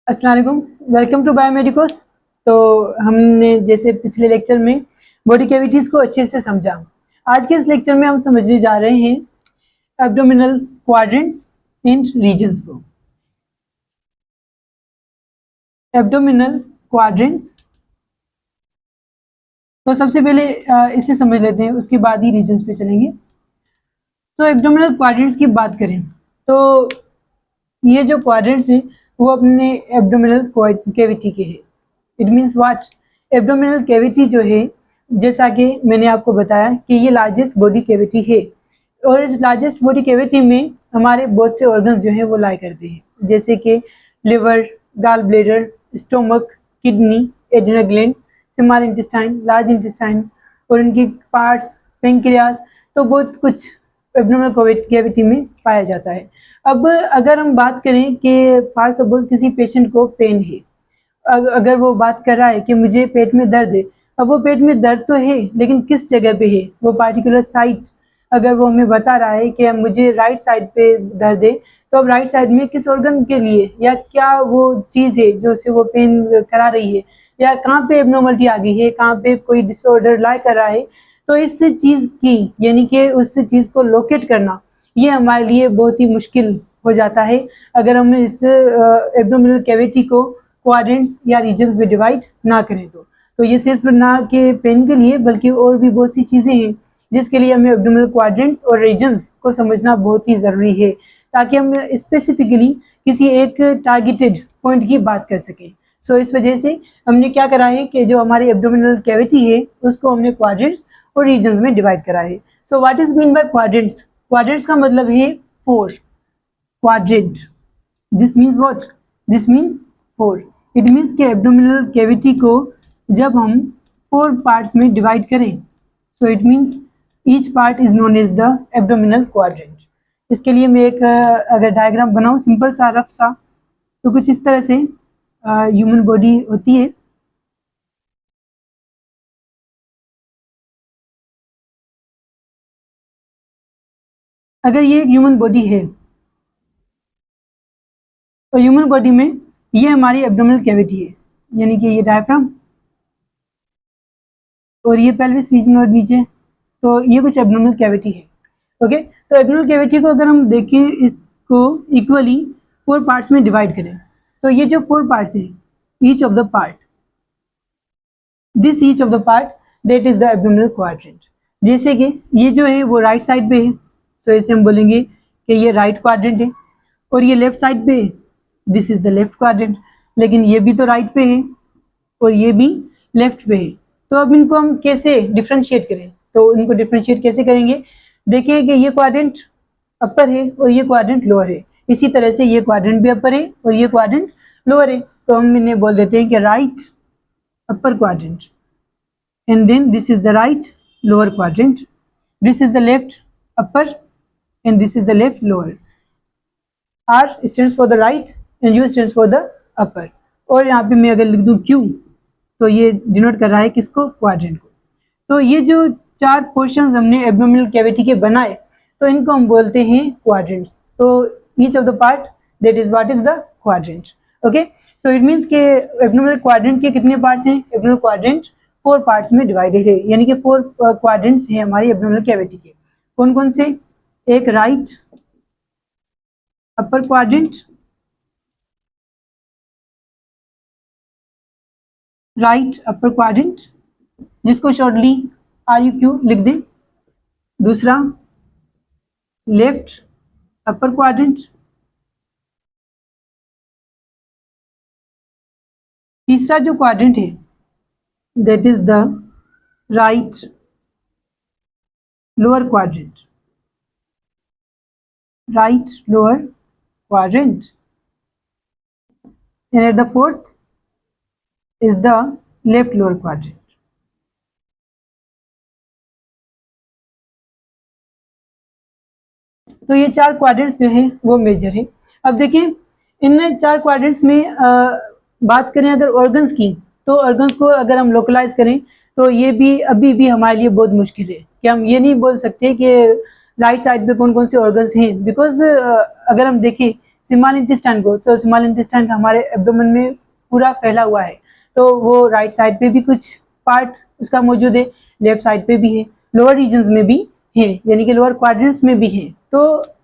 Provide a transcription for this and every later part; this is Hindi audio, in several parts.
अस्सलाम वालेकुम, वेलकम टू बायोमेडिकोस। तो हमने जैसे पिछले लेक्चर में बॉडी कैविटीज को अच्छे से समझा। आज के इस लेक्चर में हम समझने जा रहे हैं एब्डोमिनल क्वाड्रेंट्स एंड रीजन्स को। एब्डोमिनल क्वाड्रेंट्स, तो सबसे पहले इसे समझ लेते हैं, उसके बाद ही रीजन्स पे चलेंगे। तो एब्डोमिनल क्वाड्रेंट्स की बात करें तो ये जो क्वाड्रेंट्स हैं वो अपने एब्डोमिनल कैविटी के हैं। It means what, abdominal cavity जो है, जैसा कि मैंने आपको बताया कि ये लार्जेस्ट बॉडी कैविटी है और इस लार्जेस्ट बॉडी कैविटी में हमारे बहुत से ऑर्गन्स जो हैं वो लाई करते हैं, जैसे कि liver, gall bladder, stomach, kidney, adrenal glands, small intestine, large intestine और इनके पार्ट्स, पेंक्रियास, तो बहुत कुछ एब्डोमिनल कैविटी में पाया जाता है। अब अगर हम बात करें कि फॉर सपोज किसी पेशेंट को पेन है, अगर वो बात कर रहा है कि मुझे पेट में दर्द है, अब वो पेट में दर्द तो है लेकिन किस जगह पे है, वो पार्टिकुलर साइट अगर वो हमें बता रहा है कि मुझे राइट साइड पे दर्द है, तो अब राइट साइड में किस ऑर्गन के लिए या क्या वो चीज़ है जो से वो पेन करा रही है, या कहाँ पे एब्नॉर्मलिटी आ गई है, कहाँ पे कोई डिसऑर्डर लाई कर रहा है, तो इस चीज़ की यानी कि उस चीज़ को लोकेट करना ये हमारे लिए बहुत ही मुश्किल हो जाता है अगर हम इस एब्डोमिनल कैविटी को क्वाड्रेंट्स या रीजन्स में डिवाइड ना करें। तो ये सिर्फ ना कि पेन के लिए बल्कि और भी बहुत सी चीज़ें हैं जिसके लिए हमें एब्डोमिनल क्वाड्रेंट्स और रीजन्स को समझना बहुत ही ज़रूरी है, ताकि हम स्पेसिफिकली किसी एक टारगेटेड पॉइंट की बात कर सकें। सो इस वजह से हमने क्या करा है कि जो हमारी एब्डोमिनल कैविटी है उसको हमने क्वाड्रेंट्स और रीजन्स में डिवाइड करा है। So what is mean by quadrants? Quadrants का मतलब है four. Quadrant, this means what? This means four. It means कि एब्डोमिनल कैविटी को जब हम फोर पार्ट्स में डिवाइड करें, so it means each part is known as the abdominal quadrant. इसके लिए मैं एक अगर डायग्राम बनाऊं सिंपल सा, रफ सा, तो कुछ इस तरह से ह्यूमन बॉडी होती है। अगर ये एक ह्यूमन बॉडी है तो ह्यूमन बॉडी में ये हमारी एब्डोमिनल कैविटी है, यानी कि ये डायफ्राम और ये पेल्विस रीजन और नीचे, तो ये कुछ एब्डोमिनल कैविटी है। ओके, तो एब्डोमिनल कैविटी को अगर हम देखें, इसको इक्वली फोर पार्ट्स में डिवाइड करें, तो ये जो फोर पार्ट्स हैं, each of the part, this each of the part that is the abdominal quadrant. जैसे कि ये जो है वो राइट साइड पे है, सो इसे हम बोलेंगे कि ये राइट क्वाड्रेंट है, और ये लेफ्ट साइड पे है, this is the left quadrant. लेकिन ये भी तो राइट पे है और ये भी लेफ्ट पे है, तो अब इनको हम कैसे डिफ्रेंशिएट करें? तो इनको डिफ्रेंशिएट कैसे करेंगे? देखिए कि ये क्वाड्रेंट अपर है और ये क्वाड्रेंट लोअर है, इसी तरह से ये क्वाड्रेंट भी अपर है और ये क्वाड्रेंट लोअर है, तो हम इन्हें बोल देते हैं कि right upper quadrant, and then this is the right lower quadrant, this is the left upper and this is the left lower. R stands for the right and U stands for the upper, और यहाँ पे मैं अगर लिख दूँ Q तो ये डिनोट कर रहा है किसको? क्वाड्रेंट को। तो ये जो चार पोर्शंस हमने एब्डोमिनल कैविटी के बनाए, तो इनको हम बोलते हैं क्वाड्रेंट्स। तो each of the part that is what is the quadrant. Okay, so it means के एब्डोमिनल क्वाड्रेंट के कितने पार्ट्स हैं? एब्डोमिनल क्वाड्रेंट फोर पार्ट्स में डिवाइडेड है, यानी कि फोर क्वाड्रेंट्स हैं हमारी एब्डोमिनल कैविटी के। कौन कौन से? एक right upper quadrant, right upper quadrant जिसको शॉर्टली RUQ लिख दें। दूसरा लेफ्ट अपर क्वाड्रेंट, तीसरा जो क्वाड्रेंट है that is the right lower quadrant, right lower quadrant, and at the fourth is the left lower quadrant. तो ये चार क्वाड्रेंट्स जो हैं वो मेजर है। अब देखिए इन चार क्वाड्रेंट्स में बात करें अगर ऑर्गन्स की, तो ऑर्गन्स को अगर हम लोकलाइज करें तो ये भी अभी भी हमारे लिए बहुत मुश्किल है कि हम ये नहीं बोल सकते कि राइट साइड पे कौन कौन से ऑर्गन्स हैं, बिकॉज अगर हम देखें स्मॉल इंटेस्टाइन को, तो स्मॉल इंटेस्टाइन का हमारे एब्डोमेन में पूरा फैला हुआ है, तो वो राइट साइड पे भी कुछ पार्ट उसका मौजूद है, लेफ्ट साइड पे भी है, लोअर रीजन्स में भी है, यानी कि लोअर क्वाड्रेंट्स में भी है। तो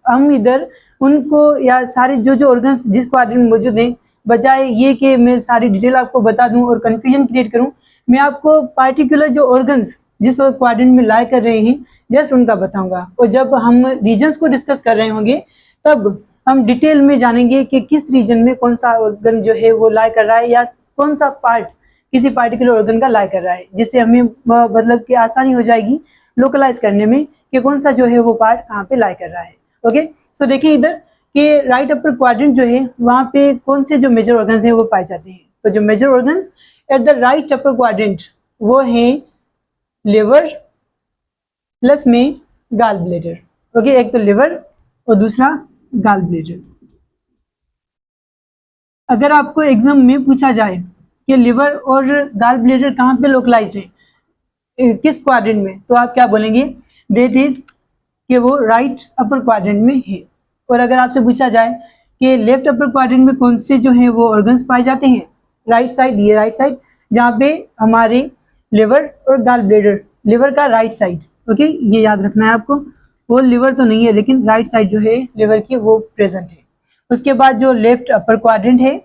हम इधर उनको या सारे जो जो ऑर्गन्स जिस क्वाड्रेंट में मौजूद हैं, बजाय ये कि मैं सारी डिटेल आपको बता दूं और कन्फ्यूजन क्रिएट करूं, मैं आपको पार्टिकुलर जो ऑर्गन्स जिस क्वाड्रेंट में लाई कर रहे हैं जस्ट उनका बताऊंगा। और जब हम रीजन्स को डिस्कस कर रहे होंगे तब हम डिटेल में जानेंगे कि किस रीजन में कौन सा ऑर्गन जो है वो लाई कर रहा है, या कौन सा पार्ट किसी पार्टिकुलर ऑर्गन का लाई कर रहा है, जिससे हमें मतलब कि आसानी हो जाएगी लोकलाइज करने में कि कौन सा जो है वो पार्ट कहाँ पे लाई कर रहा है। ओके, सो देखिए इधर कि राइट अपर क्वाड्रेंट जो है वहाँ पे कौन से जो मेजर ऑर्गन्स हैं वो पाए जाते हैं। तो जो major organs at the right upper quadrant वो है लिवर प्लस में गाल ब्लैडर। ओके, एक तो लिवर और दूसरा गाल ब्लैडर। अगर आपको एग्जाम में पूछा जाए कि लिवर और गाल ब्लैडर कहाँ पे लोकलाइज्ड है, किस क्वाड्रेंट में, तो आप क्या बोलेंगे, दैट इज कि वो राइट अपर क्वाड्रेंट में है। और अगर आपसे पूछा जाए कि लेफ्ट अपर क्वाड्रेंट में कौन से जो है वो ऑर्गन्स पाए जाते हैं, राइट साइड, ये राइट साइड जहाँ पे हमारे लिवर और गाल ब्लैडर, लिवर का राइट साइड, ओके ये याद रखना है आपको, वो लिवर तो नहीं है लेकिन राइट साइड जो है लिवर की वो प्रेजेंट है। उसके बाद जो लेफ्ट अपर क्वाड्रेंट है,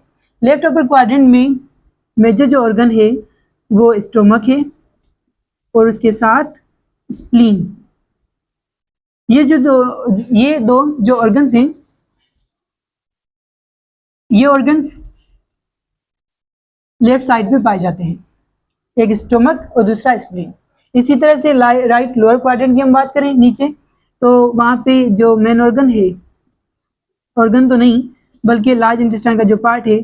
लेफ्ट अपर क्वाड्रेंट में मेजर जो ऑर्गन है वो स्टोमक है और उसके साथ स्प्लीन। ये दो जो ऑर्गन्स हैं, ये ऑर्गन्स लेफ्ट साइड पे पाए जाते हैं, एक स्टोमक और दूसरा स्प्लीन। इसी तरह से राइट लोअर क्वाड्रेंट की हम बात करें नीचे, तो वहाँ पे जो मेन ऑर्गन है, ऑर्गन तो नहीं बल्कि लार्ज इंटेस्टाइन का जो पार्ट है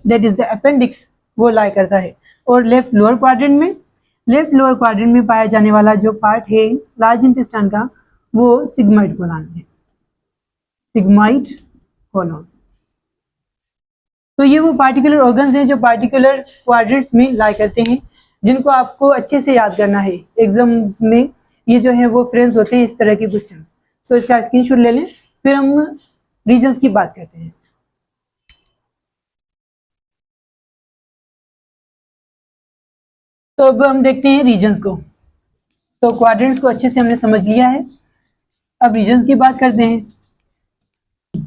दैट इज द अपेंडिक्स, वो लाई करता है। और लेफ्ट लोअर क्वाड्रेंट में, लेफ्ट लोअर क्वाड्रेंट में पाया जाने वाला जो पार्ट है लार्ज इंटेस्टाइन का वो सिग्मॉइड कोलन है, सिग्मॉइड कोलन। तो ये वो पार्टिकुलर ऑर्गन्स हैं जो पार्टिकुलर क्वाड्रेंट्स में लाई करते हैं, जिनको आपको अच्छे से याद करना है। एग्जाम्स में ये जो है वो फ्रेम्स होते हैं इस तरह के क्वेश्चंस। सो इसका स्क्रीनशॉट ले लें, फिर हम रीजन्स की बात करते हैं। तो अब हम देखते हैं रीजन्स को। तो क्वाड्रेंट्स को अच्छे से हमने समझ लिया है, अब रीजन्स की बात करते हैं।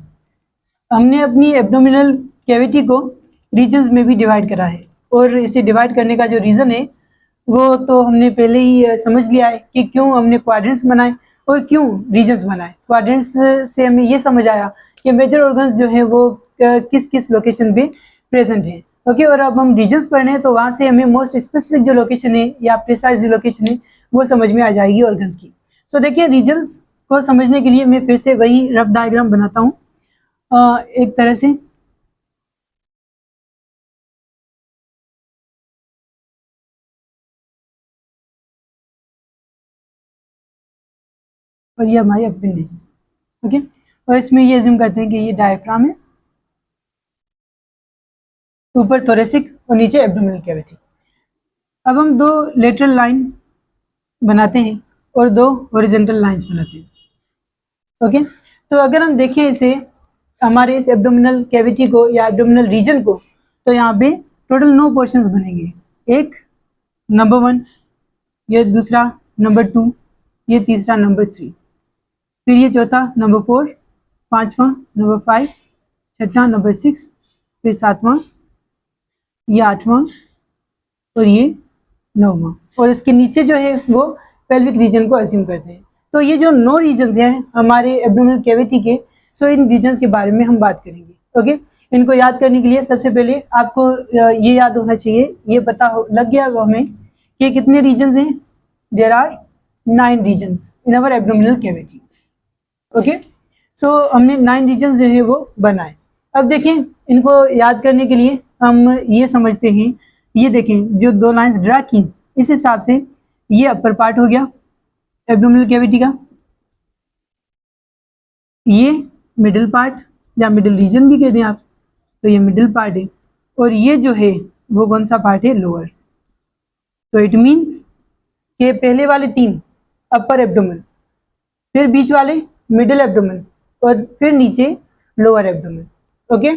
हमने अपनी एब्डोमिनल कैविटी को रीजन्स में भी डिवाइड करा है, और इसे डिवाइड करने का जो रीज़न है वो तो हमने पहले ही समझ लिया है कि क्यों हमने क्वाड्रेंट्स बनाए और क्यों रीजन्स बनाए। क्वाड्रेंट्स से हमें ये समझ आया कि मेजर ऑर्गन्स जो है वो किस किस लोकेशन पे प्रेजेंट है। ओके, और अब हम रीजन्स पढ़ रहे हैं तो वहाँ से हमें मोस्ट स्पेसिफिक जो लोकेशन है या प्रिसाइज जो लोकेशन है वो समझ में आ जाएगी ऑर्गन्स की। सो देखिए रीजन्स को समझने के लिए मैं फिर से वही रफ डायग्राम बनाता हूँ एक तरह से। और ये हमारी अपेंडिसेस। ओके, और इसमें ये अज्यूम करते हैं कि ये डायफ्राम है, ऊपर थोरेसिक और नीचे एब्डोमिनल कैविटी। अब हम दो लेटरल लाइन बनाते हैं और दो हॉरिजॉन्टल लाइंस बनाते हैं। ओके, तो अगर हम देखें इसे, हमारे इस एब्डोमिनल कैविटी को या एब्डोमिनल रीजन को, तो यहाँ पे टोटल 9 पोर्शंस बनेंगे। एक नंबर 1, ये दूसरा नंबर 2, ये तीसरा नंबर 3, फिर ये चौथा नंबर 4, पांचवा नंबर 5, छठा नंबर 6, फिर सातवां, ये आठवां और ये 9वां। और इसके नीचे जो है वो पेल्विक रीजन को अज्यूम करते हैं। तो ये जो 9 रीजन्स हैं हमारे एब्डोमिनल कैविटी के, सो इन रीजन्स के बारे में हम बात करेंगे। ओके, इनको याद करने के लिए सबसे पहले आपको ये याद होना चाहिए, ये पता लग गया वो हमें कि कितने रीजन्स हैं। There are 9 reasons in our abdominal cavity. Okay, so हमने 9 रीजन्स जो है वो बनाए। अब देखें, इनको याद करने के लिए हम ये समझते हैं, ये देखें जो 2 लाइंस ड्रा की, इस हिसाब से ये अपर पार्ट हो गया एब्डोमिनल कैविटी का, ये मिडिल पार्ट या मिडिल रीजन भी कहते हैं आप, तो ये मिडिल पार्ट है, और ये जो है वो कौन सा पार्ट है, लोअर। तो इट मीन्स कि पहले वाले 3 अपर एब्डोमेन, फिर बीच वाले मिडिल एब्डोमेन और फिर नीचे लोअर एब्डोमेन। ओके,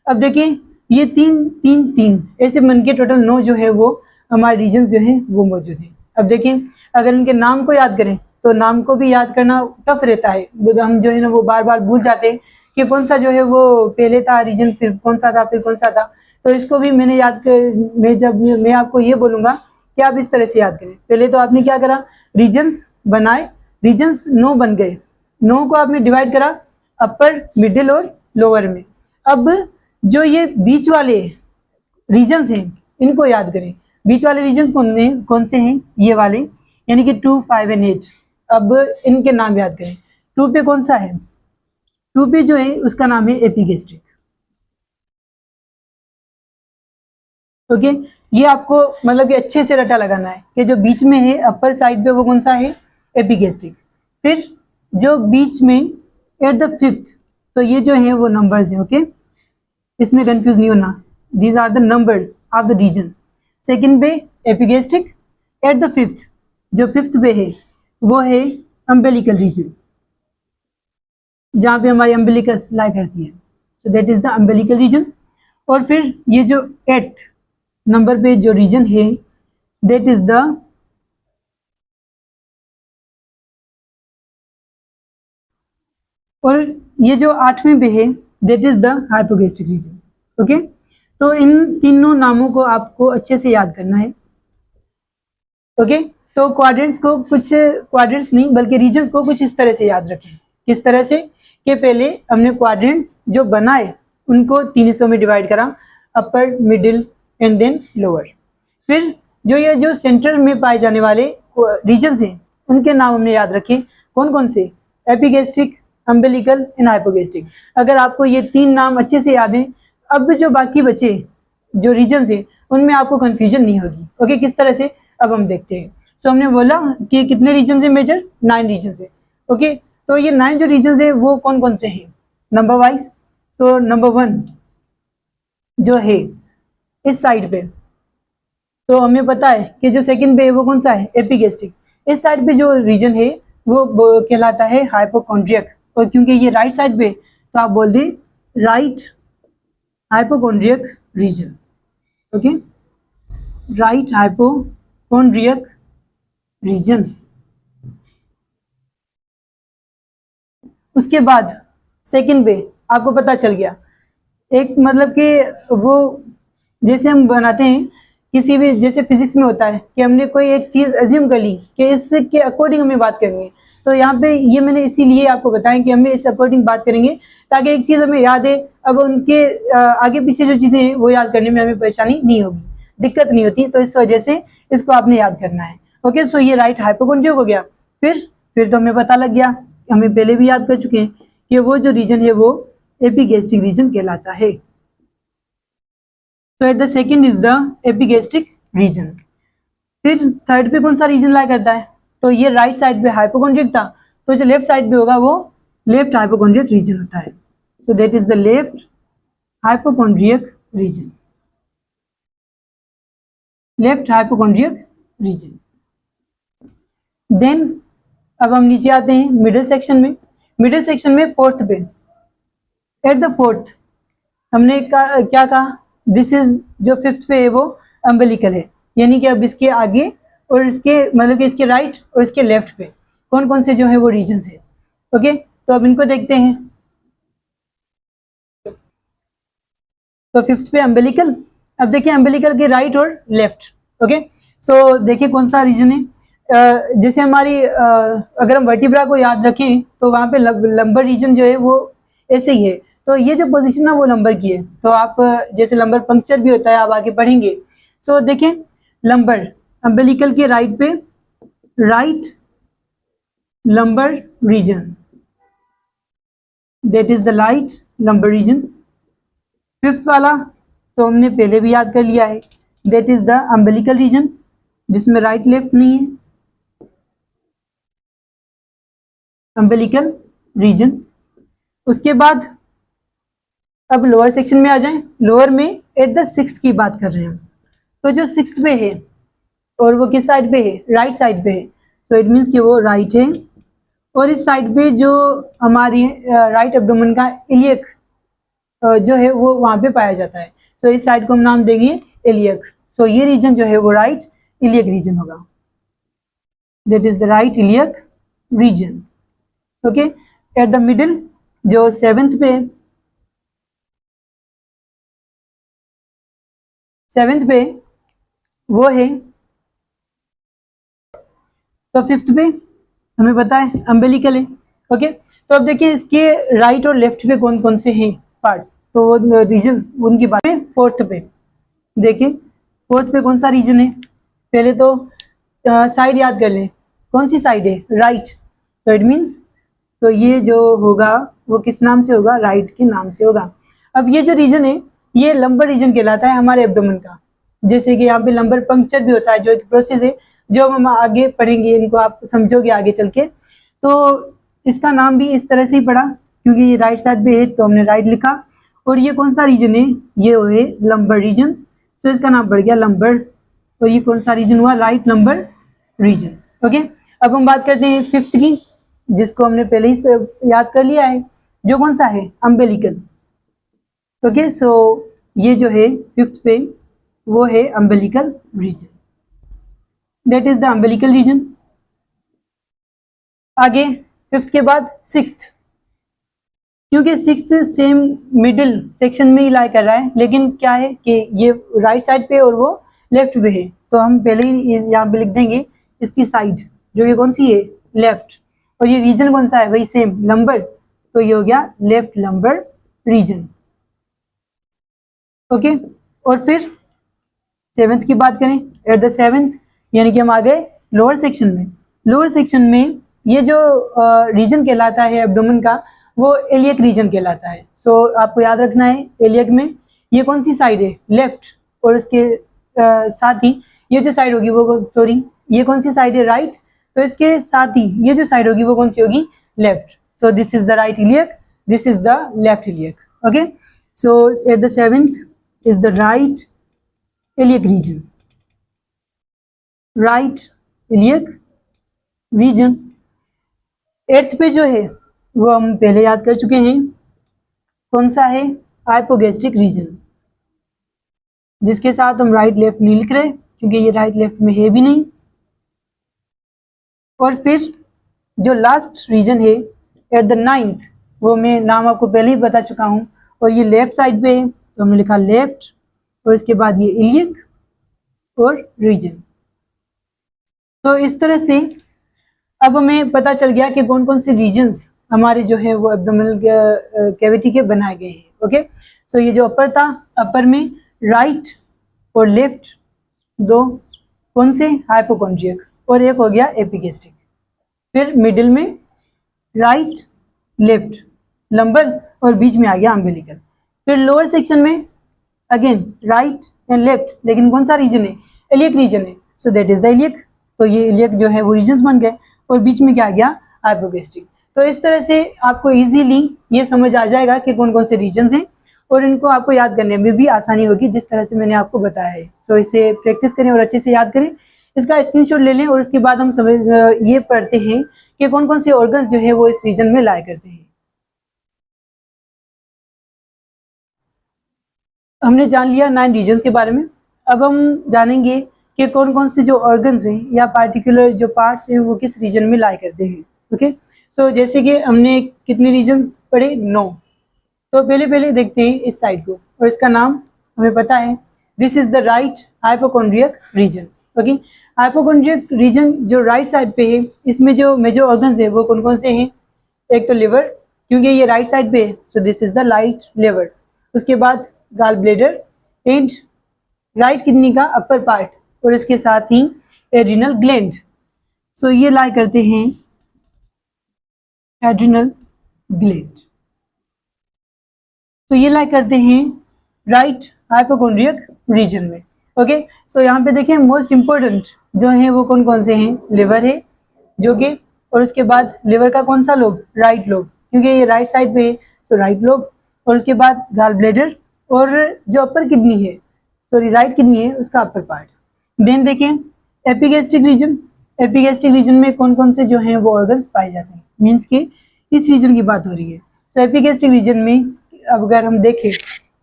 अब देखिए ये 3 3 3 ऐसे बन के टोटल 9 जो है वो हमारे रीजन जो है वो मौजूद है। अब देखिए अगर इनके नाम को याद करें तो नाम को भी याद करना टफ रहता है, हम जो है ना वो बार बार भूल जाते हैं कि कौन सा जो है वो पहले था रीजन, फिर कौन सा था, फिर कौन सा था। तो इसको भी मैंने याद कर, मैं आपको ये बोलूँगा कि आप इस तरह से याद करें। पहले तो आपने क्या करा, रीजन्स बनाए, रीजन्स 9 बन गए, 9 को आपने डिवाइड करा अपर, मिडिल और लोअर में। अब जो ये बीच वाले रीजन्स हैं इनको याद करें। बीच वाले रीजन्स कौन से हैं, ये वाले, यानी कि 2, 5 एंड 8। अब इनके नाम याद करें। 2 पे कौन सा है, 2 पे जो है उसका नाम है एपिगेस्ट्रिक। ओके, ये आपको मतलब कि अच्छे से रटा लगाना है कि जो बीच में है अपर साइड पे वो कौन सा है, एपिगेस्ट्रिक। फिर जो बीच में एट द फिफ्थ, तो ये जो है वो नंबर्स हैं। ओके, इसमें कंफ्यूज नहीं होना, these are the numbers of the region. Second पे एपिगेस्ट्रिक, एट द फिफ्थ, जो फिफ्थ पे है वो है अम्बेलिकल रीजन, जहाँ पे हमारी अम्बेलिकस लाई करती है, so that is the umbilical region. और फिर ये जो एट नंबर पे जो रीजन है दैट इज द और ये जो 8वें पे है that is the hypogastric region. Okay, तो इन तीनों नामों को आपको अच्छे से याद करना है। ओके, तो क्वाड्रेंट्स को कुछ, क्वाड्रेंट्स नहीं बल्कि रीजन्स को कुछ इस तरह से याद रखें। किस तरह से, कि पहले हमने क्वाड्रेंट्स जो बनाए उनको 3 हिस्सों में डिवाइड करा, अपर, मिडिल एंड देन लोअर। फिर जो ये जो सेंटर में पाए जाने वाले रीजन्स हैं उनके नाम हमने याद रखे। कौन कौन से, एपिगेस्ट्रिक, अम्बेलिकल एंड हाइपोगेस्ट्रिक। अगर आपको ये 3 नाम अच्छे से याद हैं, अब जो बाकी बचे जो रीजन्स हैं उनमें आपको कंफ्यूजन नहीं होगी। ओके, किस तरह से, अब हम देखते हैं। सो हमने बोला कि कितने रीजन है मेजर, 9 रीजन है। ओके, तो ये 9 जो रीजन है वो कौन कौन से हैं नंबर वाइज। सो नंबर 1 जो है इस साइड पे, तो हमें पता है कि जो सेकंड पे है वो कौन सा है, एपिगेस्ट्रिक। इस साइड पे जो रीजन है वो कहलाता है हाइपोकॉन्ड्रियक। और क्योंकि ये राइट साइड पे, तो आप बोल दें right hypochondriac region. Okay, right hypochondriac region. उसके बाद सेकंड पे आपको पता चल गया, एक मतलब कि वो जैसे हम बनाते हैं किसी भी, जैसे फिजिक्स में होता है कि हमने कोई एक चीज़ एज्यूम कर ली कि इसके अकॉर्डिंग हमें बात करनी है। तो यहाँ पे ये मैंने इसीलिए आपको बताया कि हमें इस अकॉर्डिंग बात करेंगे ताकि एक चीज़ हमें याद है। अब उनके आगे पीछे जो चीज़ें हैं वो याद करने में हमें परेशानी नहीं होगी, दिक्कत नहीं होती। तो इस वजह से इसको आपने याद करना है। ओके, सो ये राइट हाइपोकॉन्ड्रियक हो गया। फिर तो हमें पता लग गया, हमें पहले भी याद कर चुके हैं कि वो जो रीजन है वो एपिगेस्ट्रिक रीजन कहलाता है। तो at the second is the epigastric region. फिर थर्ड पे कौन सा रीजन लाई करता है, तो ये राइट साइड पे हाइपोकॉन्ड्रियक था, तो जो लेफ्ट साइड पे होगा वो लेफ्ट हाइपोकॉन्ड्रियक रीजन होता है। So that is the left hypochondriac region, left hypochondriac region. Then अब हम नीचे आते हैं मिडिल सेक्शन में। मिडिल सेक्शन में फोर्थ पे, एट द फोर्थ हमने क्या कहा, दिस इज जो फिफ्थ पे है वो अम्बेलिकल है, यानी कि अब इसके आगे और इसके मतलब कि इसके राइट और इसके लेफ्ट पे कौन कौन से जो है वो रीजन्स है। ओके, तो अब इनको देखते हैं। तो फिफ्थ पे अम्बेलिकल, अब देखिए अम्बेलिकल के राइट और लेफ्ट। ओके, सो देखिए कौन सा रीजन है। जैसे हमारी अगर हम वर्टिब्रा को याद रखें तो वहाँ पे लंबर रीजन जो है वो ऐसे ही है। तो ये जो पोजीशन है वो लंबर की है। तो आप जैसे लंबर पंक्चर भी होता है, आप आगे पढ़ेंगे। सो देखें लंबर अम्बेलिकल के राइट पे, right lumbar region, that is the right lumbar region. Fifth वाला तो हमने पहले भी याद कर लिया है, that is the umbilical region, जिसमें राइट लेफ्ट नहीं है, अम्बेलिकल रीजन। उसके बाद अब लोअर सेक्शन में आ जाएं। लोअर में एट द सिक्स्थ की बात कर रहे हैं, तो जो सिक्स्थ पे है और वो किस साइड पे है, राइट साइड पे है। सो इट मीन्स कि वो राइट है। और इस साइड पे जो हमारी राइट एब्डोमेन का इलियक जो है वो वहाँ पे पाया जाता है। सो इस साइड को हम नाम देंगे इलियक। सो ये रीजन जो है वो राइट इलियक रीजन होगा, that is the right iliac region. Okay, at the middle जो सेवेंथ पे वो है, तो फिफ्थ पे हमें पता है अम्बेलिकल है। ओके, तो अब देखिए इसके राइट और लेफ्ट पे कौन कौन से हैं पार्ट्स, तो रीजन उनकी बात है। फोर्थ पे देखिए, फोर्थ पे कौन सा रीजन है, पहले तो साइड याद कर लें, कौन सी साइड है, राइट। तो इट मीन्स, तो ये जो होगा वो किस नाम से होगा, राइट के नाम से होगा। अब ये जो रीजन है ये लंबर रीजन कहलाता है हमारे एब्डोमेन का। जैसे कि यहाँ पे लंबर पंक्चर भी होता है, जो एक प्रोसेस है जो हम आगे पढ़ेंगे, इनको आप समझोगे आगे चल के। तो इसका नाम भी इस तरह से ही पड़ा, क्योंकि ये राइट साइड पे है तो हमने राइट लिखा। और ये कौन सा रीजन है, ये है लंबर रीजन, सो इसका नाम पड़ गया लंबर। तो ये कौन सा रीजन हुआ, राइट लंबर रीजन। ओके, अब हम बात करते हैं फिफ्थ की, जिसको हमने पहले ही से याद कर लिया है, जो कौन सा है, अम्बेलिकल। ओके, सो ये जो है फिफ्थ पे वो है umbilical region, that is the umbilical region. आगे फिफ्थ के बाद सिक्स्थ, क्योंकि सिक्स्थ सेम मिडिल सेक्शन में ही लाई कर रहा है, लेकिन क्या है कि ये राइट साइड पे और वो लेफ्ट पे है, तो हम पहले ही यहाँ पे लिख देंगे इसकी साइड, जो कि कौन सी है, लेफ्ट। और ये रीजन कौन सा है, वही सेम लंबर, तो ये हो गया लेफ्ट लंबर रीजन। ओके, और फिर सेवेंथ की बात करें, एट द सेवेंथ, यानी कि हम आ गए लोअर सेक्शन में। लोअर सेक्शन में ये जो रीजन कहलाता है एब्डोमेन का, वो एलियक रीजन कहलाता है। सो आपको याद रखना है, एलियक में ये कौन सी साइड है, लेफ्ट, और उसके साथ ही ये जो साइड होगी वो, सॉरी, ये कौन सी साइड है, राइट, तो इसके साथ ही ये जो साइड होगी वो कौन सी होगी, left. So this is the right iliac, this is the left iliac. Okay, so at the seventh is the right iliac region, right iliac region. Eighth पे जो है वो हम पहले याद कर चुके हैं, कौन सा है, हाइपोगैस्ट्रिक रीजन, जिसके साथ हम राइट लेफ्ट नहीं लिख रहे क्योंकि ये राइट लेफ्ट में है भी नहीं। और फिर जो लास्ट रीजन है एट द नाइन्थ, वो मैं नाम आपको पहले ही बता चुका हूँ, और ये लेफ्ट साइड पे है तो हमने लिखा लेफ्ट, और इसके बाद ये इलियक और रीजन। तो इस तरह से अब हमें पता चल गया कि कौन कौन से रीजन्स हमारे जो है वो एब्डोमिनल कैविटी के बनाए गए हैं। ओके, सो ये जो अपर था, अपर में राइट और लेफ्ट दो कौन से, हाइपोकॉन्ड्रियक, और एक हो गया एपिगेस्ट्रिक। फिर मिडिल में राइट लेफ्ट लंबर, और बीच में आ गया अम्बेलिकल। फिर लोअर सेक्शन में अगेन राइट एंड लेफ्ट, लेकिन कौन सा रीजन है, इलियक रीजन है, so that is the iliac. तो ये इलियक जो है वो रीजन्स बन गए, और बीच में क्या आ गया, हाइपोगैस्ट्रिक। तो इस तरह से आपको इजीली ये समझ आ जाएगा कि कौन कौन से रीजन्स हैं, और इनको आपको याद करने में भी आसानी होगी जिस तरह से मैंने आपको बताया है। सो इसे प्रैक्टिस करें और अच्छे से याद करें, इसका स्क्रीनशॉट ले लें, और उसके बाद हम समझ ये पढ़ते हैं कि कौन कौन से ऑर्गन्स जो है वो इस रीजन में लाया करते हैं। हमने जान लिया 9 रीजन्स के बारे में। अब हम जानेंगे कि कौन कौन से जो ऑर्गन्स हैं या पार्टिकुलर जो पार्ट्स हैं वो किस रीजन में लाई करते हैं। ओके, सो जैसे कि हमने कितने रीजन्स पढ़े, 9। तो पहले देखते हैं इस साइड को, और इसका नाम हमें पता है, this is the right hypochondriac region. Okay, hypochondriac region जो राइट साइड पे है, इसमें जो मेजर ऑर्गन्स है वो कौन कौन से हैं, एक तो लिवर, क्योंकि ये राइट साइड पे है, सो this is the right liver. उसके बाद gall bladder and right kidney का अपर पार्ट, और इसके साथ ही एड्रिनल ग्लैंड। सो ये लाई करते हैं एड्रिनल ग्लैंड, तो ये लाई करते हैं राइट हाइपोकॉन्ड्रियक रीजन में। ओके, सो यहाँ पे देखें मोस्ट इंपोर्टेंट जो है वो कौन कौन से हैं, लिवर है जो कि, और उसके बाद लिवर का कौन सा लोब, राइट लोब, क्योंकि ये राइट साइड पे है, सो राइट लोब। और उसके बाद गाल ब्लेडर, और जो अपर किडनी है, सॉरी राइट किडनी है, उसका अपर पार्ट। देन देखें एपिगैस्ट्रिक रीजन, एपिगैस्ट्रिक रीजन में कौन कौन से जो हैं वो ऑर्गन्स पाए जाते हैं, मीन्स कि इस रीजन की बात हो रही है। सो एपिगैस्ट्रिक रीजन में अब अगर हम देखें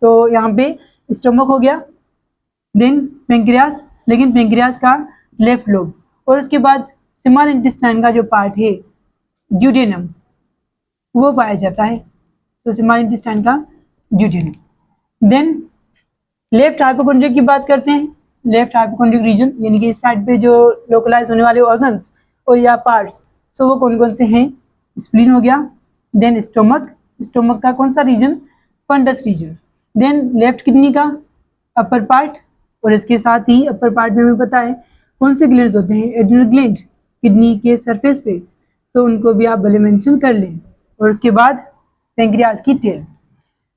तो यहाँ पे स्टमक हो गया, देन पेंक्रियास, लेकिन पेंक्रियास का लेफ्ट लोब, और उसके बाद स्मॉल इंटेस्टाइन का जो पार्ट है ड्यूडेनम वो पाया जाता है। सो स्मॉल इंटेस्टाइन का ड्यूडेनम। देन लेफ्ट हाइपोकोंड्रियक की बात करते हैं। लेफ्ट हाइपोकोंड्रियक रीजन यानी कि इस साइड पे जो लोकलाइज होने वाले ऑर्गन्स और या पार्ट्स, सो वो कौन कौन से हैं? स्प्लीन हो गया, देन स्टोमक, स्टोमक का कौन सा region? Fundus region. Then left kidney का अपर पार्ट, और इसके साथ ही अपर पार्ट में हमें पता है कौन से ग्लैंड्स होते हैं? एड्रिनल ग्लैंड किडनी के सरफेस पे, तो उनको भी आप भले मेंशन कर लें। और उसके बाद पेंक्रियास की tail.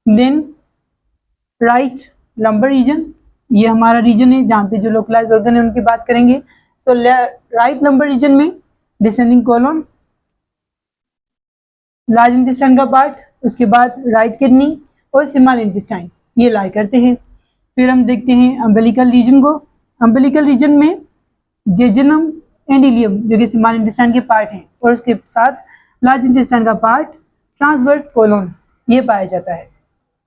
Then right lumbar region, ये हमारा रीजन है जहाँ पे जो लोकलाइज ऑर्गन है उनकी बात करेंगे। सो राइट लंबर रीजन में डिसेंडिंग कोलन, लार्ज इंटेस्टाइन का पार्ट, उसके बाद राइट किडनी और स्मॉल इंटेस्टाइन ये लाई करते हैं। फिर हम देखते हैं अम्बिलिकल रीजन को। अम्बिलिकल रीजन में जेजुनम एंड इलियम जो कि स्मॉल इंटेस्टाइन के पार्ट हैं, और उसके साथ लार्ज इंटेस्टाइन का पार्ट ट्रांसवर्स कोलन ये पाया जाता है।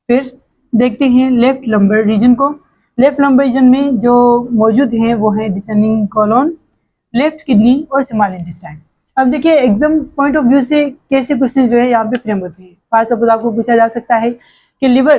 फिर देखते हैं लेफ्ट लंबर रीजन को। लेफ्ट लंबर रीजन में जो मौजूद हैं वो है डिसेंडिंग कोलन, लेफ्ट किडनी और स्मॉल इंटेस्टाइन। अब देखिए एग्जाम पॉइंट ऑफ व्यू से कैसे क्वेश्चन जो है यहाँ पे फ्रेम होते हैं। फॉर सपोज आपको पूछा जा सकता है कि लिवर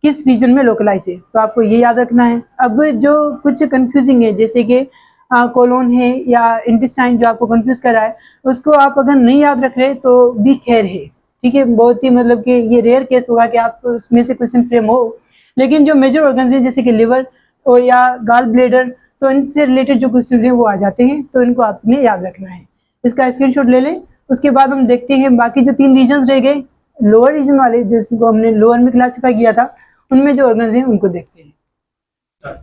किस रीजन में लोकलाइज है, तो आपको ये याद रखना है। अब जो कुछ कंफ्यूजिंग है जैसे कि कोलोन है या इंटेस्टाइन जो आपको कंफ्यूज कर रहा है, उसको आप अगर नहीं याद रख रहे तो भी खैर है, ठीक है। बहुत ही मतलब कि ये रेयर केस होगा कि आप उसमें से क्वेश्चन फ्रेम हो, लेकिन जो मेजर ऑर्गन्स हैं जैसे कि लिवर और या गाल ब्लेडर, तो इनसे रिलेटेड जो क्वेश्चन हैं वो आ जाते हैं, तो इनको आपने याद रखना है। इसका स्क्रीनशॉट ले लें। उसके बाद हम देखते हैं बाकी जो 3 रीजन्स रह गए, लोअर रीजन वाले जिसको हमने लोअर में क्लासीफाई किया था, उनमें जो ऑर्गन्स हैं उनको देखते हैं।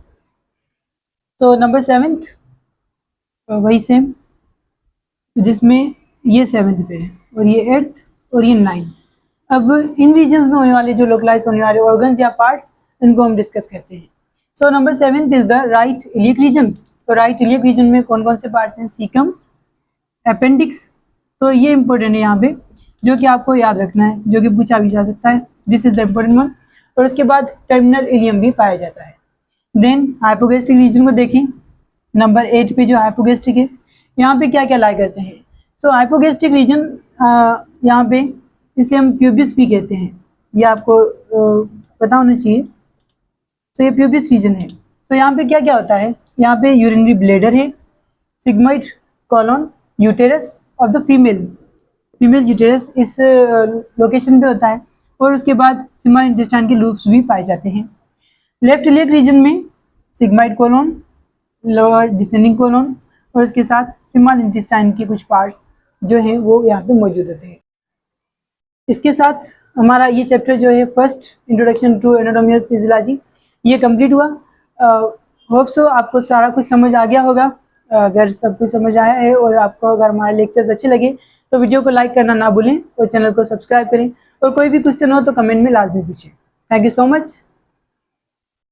तो नंबर 7th वही सेम, जिसमें ये 7th पे है और ये 8th और ये 9th। अब इन रीजन्स में होने वाले जो लोकलाइज होने वाले ऑर्गन्स या पार्ट्स, इनको हम डिस्कस करते हैं। So number 7th is the right iliac region. तो राइट इलियक रीजन में कौन कौन से पार्ट्स हैं? सीकम, अपेंडिक्स, तो ये इंपॉर्टेंट है यहाँ पे, जो कि आपको याद रखना है, जो कि पूछा भी जा सकता है। This is the important one. और उसके बाद टर्मिनल इलियम भी पाया जाता है। देन हाइपोगैस्ट्रिक रीजन को देखें। नंबर 8 पे जो हाइपोगैस्ट्रिक है, यहाँ पे क्या क्या लाई करते हैं? सो हाइपोगैस्ट्रिक रीजन यहाँ पे इसे हम प्यूबिस भी कहते हैं, ये आपको पता होना चाहिए। सो ये प्यूबिस रीजन है। सो यहाँ पे क्या क्या होता है? यहाँ पे यूरिनरी ब्लैडर है, sigmoid colon, uterus of the female uterus इस लोकेशन पे होता है, और उसके बाद स्मॉल इंटेस्टाइन के लूप्स भी पाए जाते हैं। लेफ्ट इलियक रीजन में sigmoid colon, lower descending colon, और उसके साथ स्मॉल इंटेस्टाइन के कुछ पार्ट्स जो हैं वो यहाँ पे मौजूद होते हैं। इसके साथ हमारा ये चैप्टर जो है फर्स्ट इंट्रोडक्शन टू एनाटॉमी और फिजियोलॉजी ये कंप्लीट हुआ। होप सो आपको सारा कुछ समझ आ गया होगा। अगर सब कुछ समझ आया है और आपको अगर हमारे लेक्चर्स अच्छे लगे तो वीडियो को लाइक करना ना भूलें और चैनल को सब्सक्राइब करें, और कोई भी क्वेश्चन हो तो कमेंट में लाजमी पूछें। Thank you so much.